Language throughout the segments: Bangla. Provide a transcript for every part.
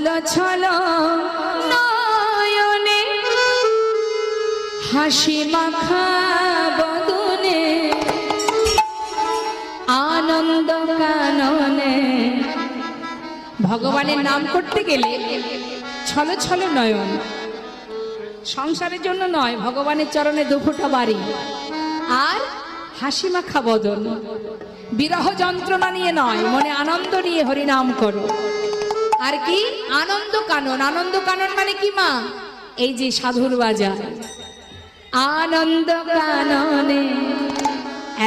ছলো ছলো নয়নে হাসি মাখা বদনে আনন্দ কাননে। ভগবানের নাম করতে গেলে ছলো ছলো নয়ন, সংসারের জন্য নয়, ভগবানের চরণে দুফোঁটা বাড়ি, আর হাসি মাখা বদন, বিরহ যন্ত্রণা নিয়ে নয়, মনে আনন্দ নিয়ে হরিনাম করো। আর কি আনন্দ কানন, আনন্দ কানন মানে কি মা? এই যে সাধুর বাজার, আনন্দ কাননে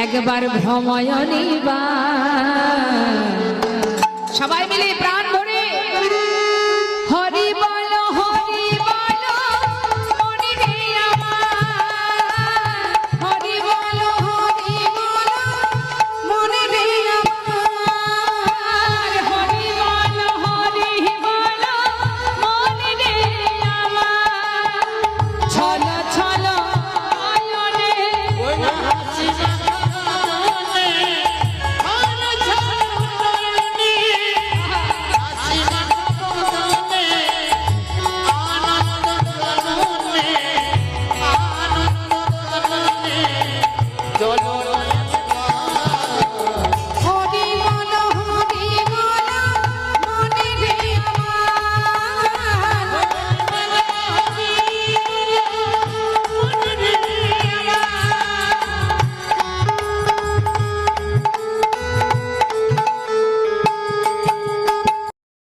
একবার ভ্রময়নী বা